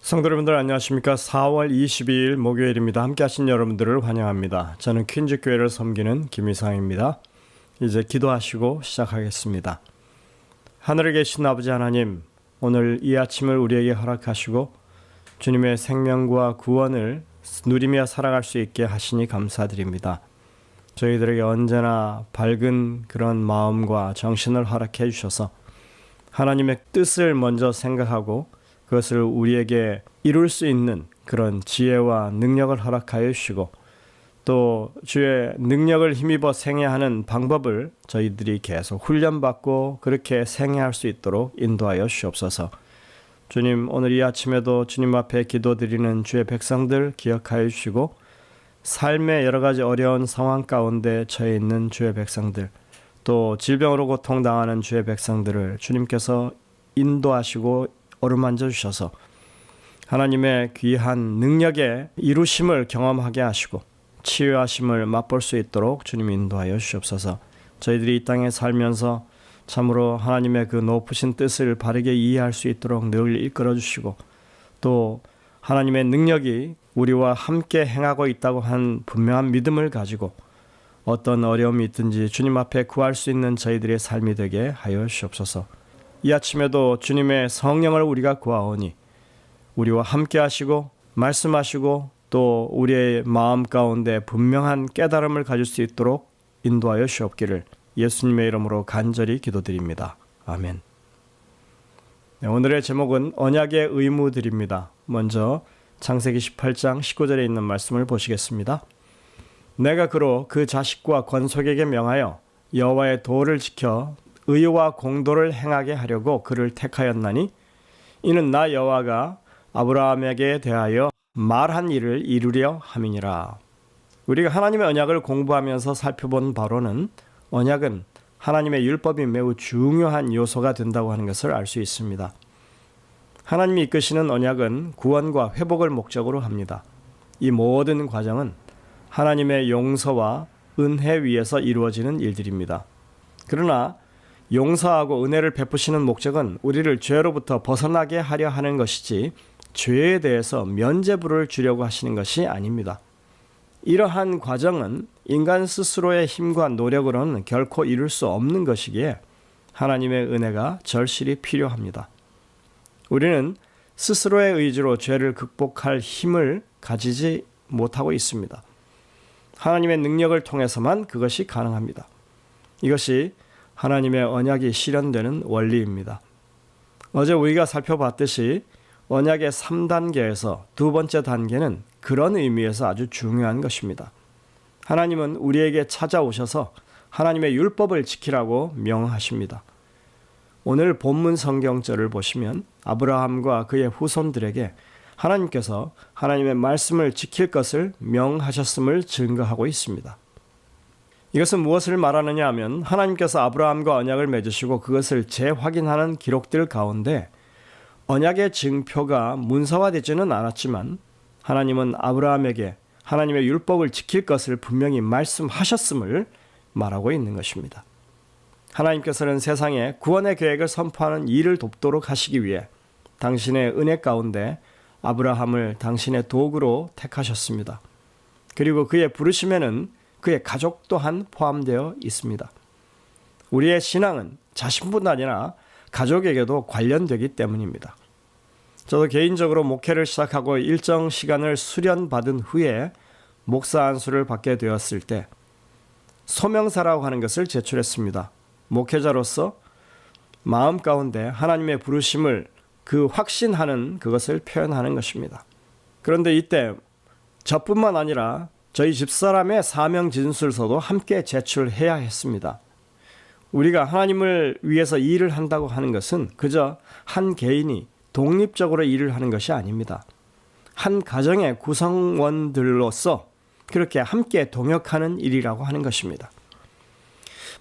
성도 여러분들 안녕하십니까? 4월 22일 목요일입니다. 함께 하신 여러분들을 환영합니다. 저는 퀸즈교회를 섬기는 김희상입니다. 이제 기도하시고 시작하겠습니다. 하늘에 계신 아버지 하나님, 오늘 이 아침을 우리에게 허락하시고 주님의 생명과 구원을 누리며 살아갈 수 있게 하시니 감사드립니다. 저희들에게 언제나 밝은 그런 마음과 정신을 허락해 주셔서 하나님의 뜻을 먼저 생각하고 그것을 우리에게 이룰 수 있는 그런 지혜와 능력을 허락하여 주시고 또 주의 능력을 힘입어 생애하는 방법을 저희들이 계속 훈련받고 그렇게 생애할 수 있도록 인도하여 주옵소서. 주님, 오늘 이 아침에도 주님 앞에 기도드리는 주의 백성들 기억하여 주시고 삶의 여러 가지 어려운 상황 가운데 처해 있는 주의 백성들, 또 질병으로 고통당하는 주의 백성들을 주님께서 인도하시고 어루만져 주셔서 하나님의 귀한 능력의 이루심을 경험하게 하시고 치유하심을 맛볼 수 있도록 주님 인도하여 주옵소서. 저희들이 이 땅에 살면서 참으로 하나님의 그 높으신 뜻을 바르게 이해할 수 있도록 늘 이끌어 주시고 또 하나님의 능력이 우리와 함께 행하고 있다고 한 분명한 믿음을 가지고 어떤 어려움이 있든지 주님 앞에 구할 수 있는 저희들의 삶이 되게 하여 주옵소서. 이 아침에도 주님의 성령을 우리가 구하오니 우리와 함께 하시고 말씀하시고 또 우리의 마음 가운데 분명한 깨달음을 가질 수 있도록 인도하여 주옵기를 예수님의 이름으로 간절히 기도드립니다. 아멘. 네, 오늘의 제목은 언약의 의무들입니다. 먼저 창세기 18장 19절에 있는 말씀을 보시겠습니다. 내가 그로 그 자식과 권속에게 명하여 여호와의 도를 지켜 의와 공도를 행하게 하려고 그를 택하였나니 이는 나 여호와가 아브라함에게 대하여 말한 일을 이루려 함이니라. 우리가 하나님의 언약을 공부하면서 살펴본 바로는 언약은 하나님의 율법이 매우 중요한 요소가 된다고 하는 것을 알 수 있습니다. 하나님이 이끄시는 언약은 구원과 회복을 목적으로 합니다. 이 모든 과정은 하나님의 용서와 은혜 위에서 이루어지는 일들입니다. 그러나 용서하고 은혜를 베푸시는 목적은 우리를 죄로부터 벗어나게 하려 하는 것이지 죄에 대해서 면죄부를 주려고 하시는 것이 아닙니다. 이러한 과정은 인간 스스로의 힘과 노력으로는 결코 이룰 수 없는 것이기에 하나님의 은혜가 절실히 필요합니다. 우리는 스스로의 의지로 죄를 극복할 힘을 가지지 못하고 있습니다. 하나님의 능력을 통해서만 그것이 가능합니다. 이것이 하나님의 언약이 실현되는 원리입니다. 어제 우리가 살펴봤듯이 언약의 3단계에서 두 번째 단계는 그런 의미에서 아주 중요한 것입니다. 하나님은 우리에게 찾아오셔서 하나님의 율법을 지키라고 명하십니다. 오늘 본문 성경절을 보시면 아브라함과 그의 후손들에게 하나님께서 하나님의 말씀을 지킬 것을 명하셨음을 증거하고 있습니다. 이것은 무엇을 말하느냐 하면 하나님께서 아브라함과 언약을 맺으시고 그것을 재확인하는 기록들 가운데 언약의 증표가 문서화되지는 않았지만 하나님은 아브라함에게 하나님의 율법을 지킬 것을 분명히 말씀하셨음을 말하고 있는 것입니다. 하나님께서는 세상에 구원의 계획을 선포하는 일을 돕도록 하시기 위해 당신의 은혜 가운데 아브라함을 당신의 도구로 택하셨습니다. 그리고 그의 부르심에는 그의 가족 또한 포함되어 있습니다. 우리의 신앙은 자신뿐 아니라 가족에게도 관련되기 때문입니다. 저도 개인적으로 목회를 시작하고 일정 시간을 수련받은 후에 목사 안수를 받게 되었을 때 소명사라고 하는 것을 제출했습니다. 목회자로서 마음 가운데 하나님의 부르심을 그 확신하는 그것을 표현하는 것입니다. 그런데 이때 저뿐만 아니라 저희 집사람의 사명 진술서도 함께 제출해야 했습니다. 우리가 하나님을 위해서 일을 한다고 하는 것은 그저 한 개인이 독립적으로 일을 하는 것이 아닙니다. 한 가정의 구성원들로서 그렇게 함께 동역하는 일이라고 하는 것입니다.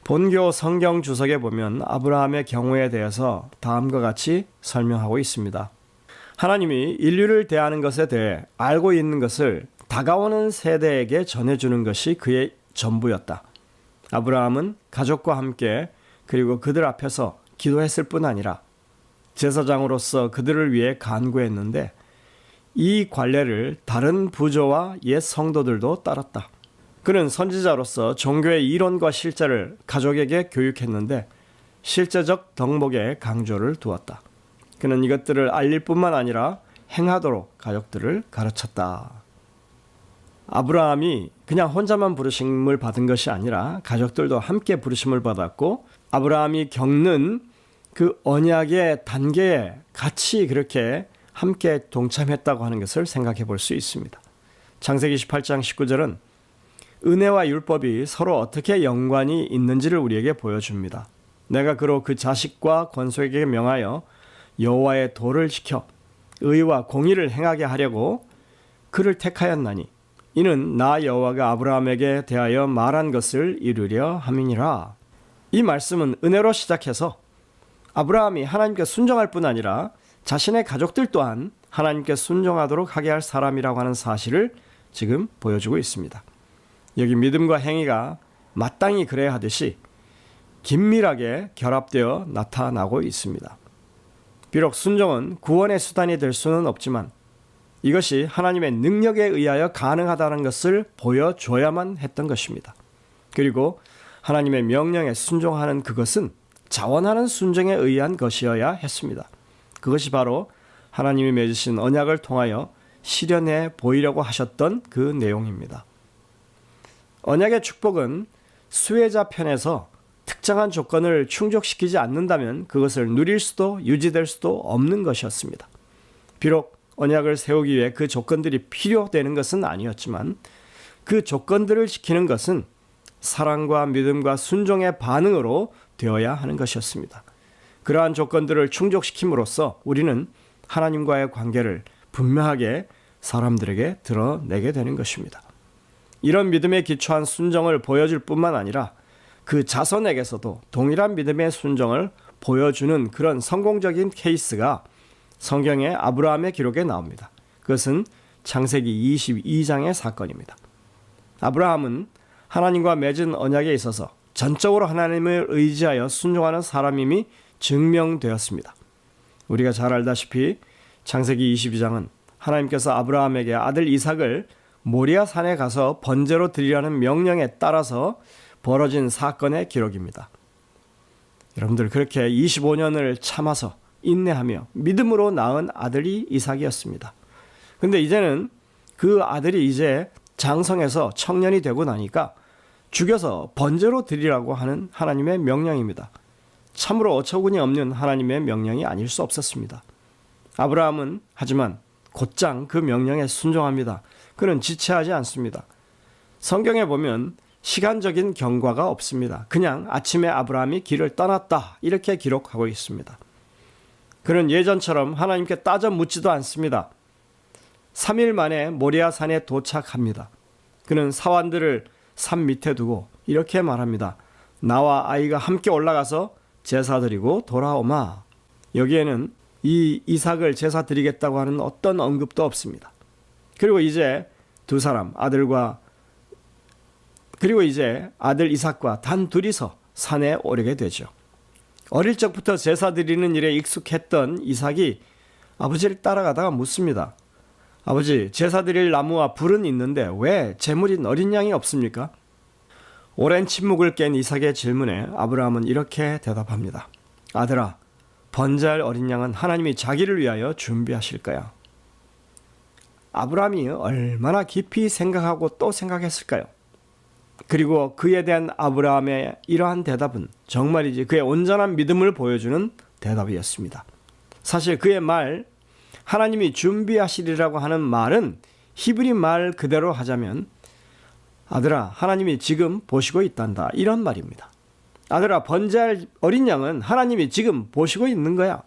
본교 성경 주석에 보면 아브라함의 경우에 대해서 다음과 같이 설명하고 있습니다. 하나님이 인류를 대하는 것에 대해 알고 있는 것을 다가오는 세대에게 전해주는 것이 그의 전부였다. 아브라함은 가족과 함께 그리고 그들 앞에서 기도했을 뿐 아니라 제사장으로서 그들을 위해 간구했는데 이 관례를 다른 부조와 옛 성도들도 따랐다. 그는 선지자로서 종교의 이론과 실제를 가족에게 교육했는데 실제적 덕목에 강조를 두었다. 그는 이것들을 알릴 뿐만 아니라 행하도록 가족들을 가르쳤다. 아브라함이 그냥 혼자만 부르심을 받은 것이 아니라 가족들도 함께 부르심을 받았고 아브라함이 겪는 그 언약의 단계에 같이 그렇게 함께 동참했다고 하는 것을 생각해 볼 수 있습니다. 창세기 18장 19절은 은혜와 율법이 서로 어떻게 연관이 있는지를 우리에게 보여줍니다. 내가 그로 그 자식과 권속에게 명하여 여호와의 도를 지켜 의와 공의를 행하게 하려고 그를 택하였나니 이는 나 여호와가 아브라함에게 대하여 말한 것을 이루려 함이니라. 이 말씀은 은혜로 시작해서 아브라함이 하나님께 순종할 뿐 아니라 자신의 가족들 또한 하나님께 순종하도록 하게 할 사람이라고 하는 사실을 지금 보여주고 있습니다. 여기 믿음과 행위가 마땅히 그래야 하듯이 긴밀하게 결합되어 나타나고 있습니다. 비록 순종은 구원의 수단이 될 수는 없지만 이것이 하나님의 능력에 의하여 가능하다는 것을 보여줘야만 했던 것입니다. 그리고 하나님의 명령에 순종하는 그것은 자원하는 순종에 의한 것이어야 했습니다. 그것이 바로 하나님이 맺으신 언약을 통하여 실현해 보이려고 하셨던 그 내용입니다. 언약의 축복은 수혜자 편에서 특정한 조건을 충족시키지 않는다면 그것을 누릴 수도 유지될 수도 없는 것이었습니다. 비록 언약을 세우기 위해 그 조건들이 필요되는 것은 아니었지만 그 조건들을 지키는 것은 사랑과 믿음과 순종의 반응으로 되어야 하는 것이었습니다. 그러한 조건들을 충족시킴으로써 우리는 하나님과의 관계를 분명하게 사람들에게 드러내게 되는 것입니다. 이런 믿음에 기초한 순종을 보여줄 뿐만 아니라 그 자손에게서도 동일한 믿음의 순종을 보여주는 그런 성공적인 케이스가 성경의 아브라함의 기록에 나옵니다. 그것은 창세기 22장의 사건입니다. 아브라함은 하나님과 맺은 언약에 있어서 전적으로 하나님을 의지하여 순종하는 사람임이 증명되었습니다. 우리가 잘 알다시피 창세기 22장은 하나님께서 아브라함에게 아들 이삭을 모리아 산에 가서 번제로 드리라는 명령에 따라서 벌어진 사건의 기록입니다. 여러분들 그렇게 25년을 참아서 인내하며 믿음으로 낳은 아들이 이삭이었습니다. 그런데 이제는 그 아들이 이제 장성해서 청년이 되고 나니까 죽여서 번제로 드리라고 하는 하나님의 명령입니다. 참으로 어처구니 없는 하나님의 명령이 아닐 수 없었습니다. 아브라함은 하지만 곧장 그 명령에 순종합니다. 그는 지체하지 않습니다. 성경에 보면 시간적인 경과가 없습니다. 그냥 아침에 아브라함이 길을 떠났다 이렇게 기록하고 있습니다. 그는 예전처럼 하나님께 따져 묻지도 않습니다. 3일 만에 모리아 산에 도착합니다. 그는 사환들을 산 밑에 두고 이렇게 말합니다. 나와 아이가 함께 올라가서 제사 드리고 돌아오마. 여기에는 이 이삭을 제사 드리겠다고 하는 어떤 언급도 없습니다. 그리고 이제 두 사람 이제 아들 이삭과 단 둘이서 산에 오르게 되죠. 어릴 적부터 제사 드리는 일에 익숙했던 이삭이 아버지를 따라가다가 묻습니다. 아버지, 제사 드릴 나무와 불은 있는데 왜 제물인 어린 양이 없습니까? 오랜 침묵을 깬 이삭의 질문에 아브라함은 이렇게 대답합니다. 아들아, 번제할 어린 양은 하나님이 자기를 위하여 준비하실 거야. 아브라함이 얼마나 깊이 생각하고 또 생각했을까요? 그리고 그에 대한 아브라함의 이러한 대답은 정말이지 그의 온전한 믿음을 보여주는 대답이었습니다. 사실 그의 말, 하나님이 준비하시리라고 하는 말은 히브리 말 그대로 하자면 아들아, 하나님이 지금 보시고 있단다 이런 말입니다. 아들아, 번제할 어린 양은 하나님이 지금 보시고 있는 거야.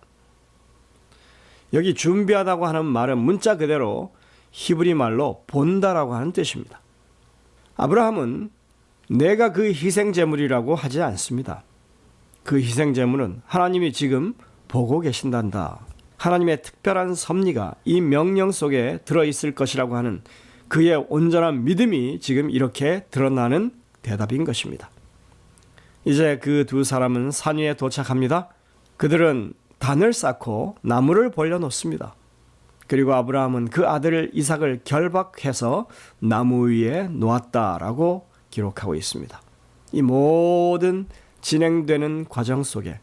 여기 준비하다고 하는 말은 문자 그대로 히브리 말로 본다라고 하는 뜻입니다. 아브라함은 내가 그 희생제물이라고 하지 않습니다. 그 희생제물은 하나님이 지금 보고 계신단다. 하나님의 특별한 섭리가 이 명령 속에 들어있을 것이라고 하는 그의 온전한 믿음이 지금 이렇게 드러나는 대답인 것입니다. 이제 그 두 사람은 산 위에 도착합니다. 그들은 단을 쌓고 나무를 벌려 놓습니다. 그리고 아브라함은 그 아들 이삭을 결박해서 나무 위에 놓았다라고 기록하고 있습니다. 이 모든 진행되는 과정 속에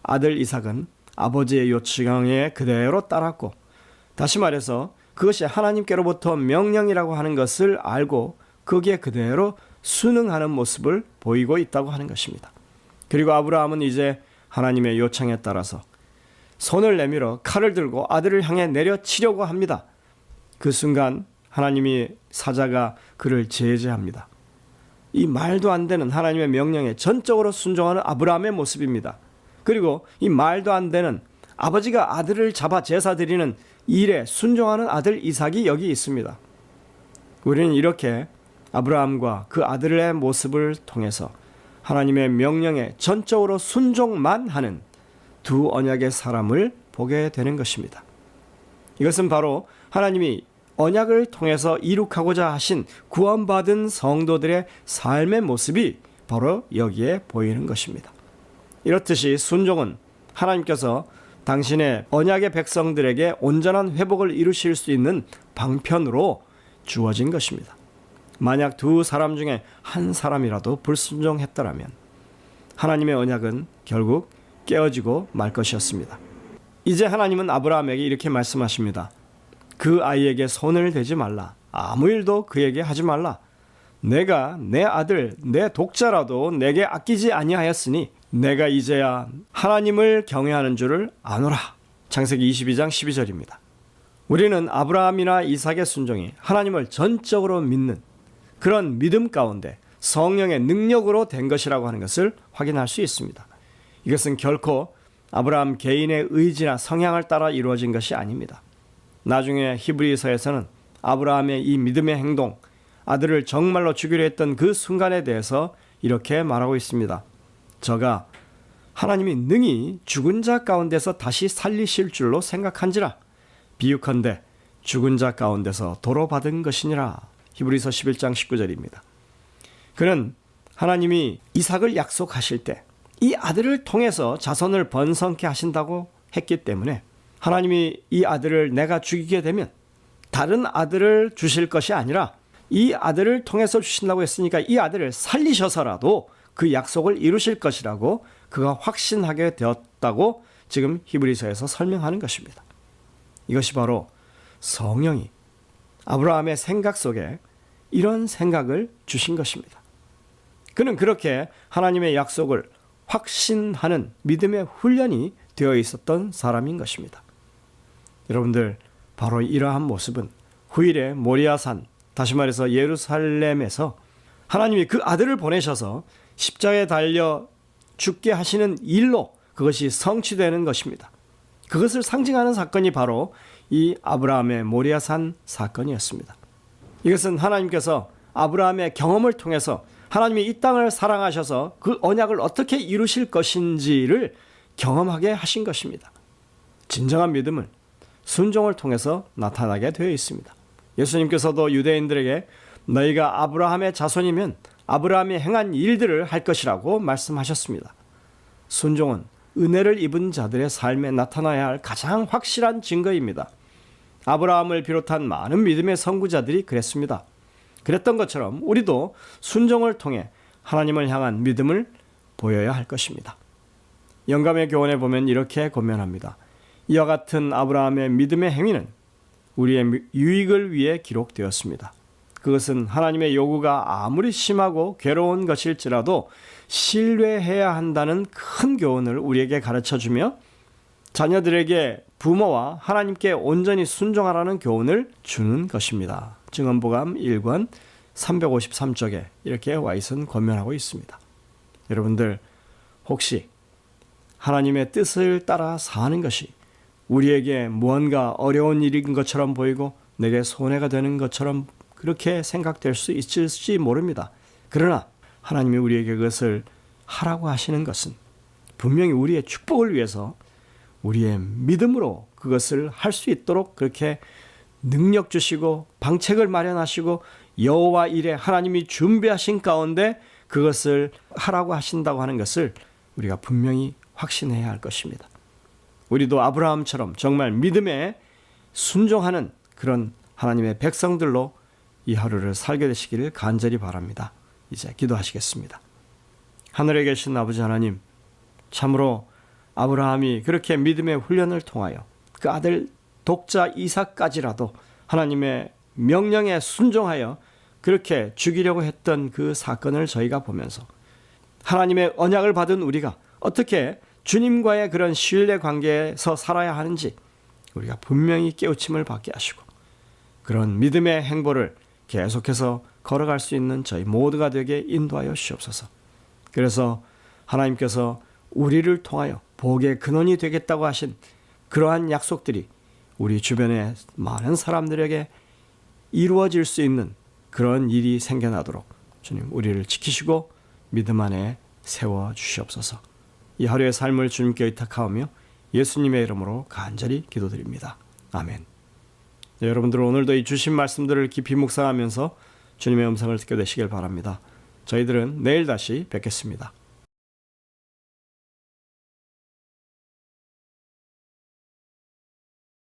아들 이삭은 아버지의 요청에 그대로 따랐고, 다시 말해서 그것이 하나님께로부터 명령이라고 하는 것을 알고 거기에 그대로 순응하는 모습을 보이고 있다고 하는 것입니다. 그리고 아브라함은 이제 하나님의 요청에 따라서 손을 내밀어 칼을 들고 아들을 향해 내려치려고 합니다. 그 순간 하나님이 사자가 그를 제재합니다. 이 말도 안 되는 하나님의 명령에 전적으로 순종하는 아브라함의 모습입니다. 그리고 이 말도 안 되는 아버지가 아들을 잡아 제사 드리는 일에 순종하는 아들 이삭이 여기 있습니다. 우리는 이렇게 아브라함과 그 아들의 모습을 통해서 하나님의 명령에 전적으로 순종만 하는 두 언약의 사람을 보게 되는 것입니다. 이것은 바로 하나님이 언약을 통해서 이룩하고자 하신 구원받은 성도들의 삶의 모습이 바로 여기에 보이는 것입니다. 이렇듯이 순종은 하나님께서 당신의 언약의 백성들에게 온전한 회복을 이루실 수 있는 방편으로 주어진 것입니다. 만약 두 사람 중에 한 사람이라도 불순종했더라면 하나님의 언약은 결국 깨어지고 말 것이었습니다. 이제 하나님은 아브라함에게 이렇게 말씀하십니다. 그 아이에게 손을 대지 말라. 아무 일도 그에게 하지 말라. 내가 내 아들, 내 독자라도 내게 아끼지 아니하였으니 내가 이제야 하나님을 경외하는 줄을 아노라. 창세기 22장 12절입니다. 우리는 아브라함이나 이삭의 순종이 하나님을 전적으로 믿는 그런 믿음 가운데 성령의 능력으로 된 것이라고 하는 것을 확인할 수 있습니다. 이것은 결코 아브라함 개인의 의지나 성향을 따라 이루어진 것이 아닙니다. 나중에 히브리서에서는 아브라함의 이 믿음의 행동, 아들을 정말로 죽이려 했던 그 순간에 대해서 이렇게 말하고 있습니다. 저가 하나님이 능히 죽은 자 가운데서 다시 살리실 줄로 생각한지라. 비유컨대 죽은 자 가운데서 도로 받은 것이니라. 히브리서 11장 19절입니다. 그는 하나님이 이삭을 약속하실 때 이 아들을 통해서 자손을 번성케 하신다고 했기 때문에 하나님이 이 아들을 내가 죽이게 되면 다른 아들을 주실 것이 아니라 이 아들을 통해서 주신다고 했으니까 이 아들을 살리셔서라도 그 약속을 이루실 것이라고 그가 확신하게 되었다고 지금 히브리서에서 설명하는 것입니다. 이것이 바로 성령이 아브라함의 생각 속에 이런 생각을 주신 것입니다. 그는 그렇게 하나님의 약속을 확신하는 믿음의 훈련이 되어 있었던 사람인 것입니다. 여러분들, 바로 이러한 모습은 후일에 모리아산, 다시 말해서 예루살렘에서 하나님이 그 아들을 보내셔서 십자가에 달려 죽게 하시는 일로 그것이 성취되는 것입니다. 그것을 상징하는 사건이 바로 이 아브라함의 모리아산 사건이었습니다. 이것은 하나님께서 아브라함의 경험을 통해서 하나님이 이 땅을 사랑하셔서 그 언약을 어떻게 이루실 것인지를 경험하게 하신 것입니다. 진정한 믿음은 순종을 통해서 나타나게 되어 있습니다. 예수님께서도 유대인들에게 너희가 아브라함의 자손이면 아브라함이 행한 일들을 할 것이라고 말씀하셨습니다. 순종은 은혜를 입은 자들의 삶에 나타나야 할 가장 확실한 증거입니다. 아브라함을 비롯한 많은 믿음의 선구자들이 그랬습니다. 그랬던 것처럼 우리도 순종을 통해 하나님을 향한 믿음을 보여야 할 것입니다. 영감의 교훈에 보면 이렇게 고면합니다. 이와 같은 아브라함의 믿음의 행위는 우리의 유익을 위해 기록되었습니다. 그것은 하나님의 요구가 아무리 심하고 괴로운 것일지라도 신뢰해야 한다는 큰 교훈을 우리에게 가르쳐주며 자녀들에게 부모와 하나님께 온전히 순종하라는 교훈을 주는 것입니다. 증언보감 1권 353쪽에 이렇게 와이슨 권면하고 있습니다. 여러분들, 혹시 하나님의 뜻을 따라 사는 것이 우리에게 무언가 어려운 일인 것처럼 보이고 내게 손해가 되는 것처럼 그렇게 생각될 수 있을지 모릅니다. 그러나 하나님이 우리에게 그것을 하라고 하시는 것은 분명히 우리의 축복을 위해서 우리의 믿음으로 그것을 할 수 있도록 그렇게 능력 주시고 방책을 마련하시고 여호와 일에 하나님이 준비하신 가운데 그것을 하라고 하신다고 하는 것을 우리가 분명히 확신해야 할 것입니다. 우리도 아브라함처럼 정말 믿음의 순종하는 그런 하나님의 백성들로 이 하루를 살게 되시기를 간절히 바랍니다. 이제 기도하시겠습니다. 하늘에 계신 아버지 하나님, 참으로 아브라함이 그렇게 믿음의 훈련을 통하여 그 아들 독자 이삭까지라도 하나님의 명령에 순종하여 그렇게 죽이려고 했던 그 사건을 저희가 보면서 하나님의 언약을 받은 우리가 어떻게 주님과의 그런 신뢰 관계에서 살아야 하는지 우리가 분명히 깨우침을 받게 하시고 그런 믿음의 행보를 계속해서 걸어갈 수 있는 저희 모두가 되게 인도하여 주시옵소서. 그래서 하나님께서 우리를 통하여 복의 근원이 되겠다고 하신 그러한 약속들이 우리 주변의 많은 사람들에게 이루어질 수 있는 그런 일이 생겨나도록 주님 우리를 지키시고 믿음 안에 세워주시옵소서. 이 하루의 삶을 주님께 의탁하오며 예수님의 이름으로 간절히 기도드립니다. 아멘. 네, 여러분들 오늘도 이 주신 말씀들을 깊이 묵상하면서 주님의 음성을 듣게 되시길 바랍니다. 저희들은 내일 다시 뵙겠습니다.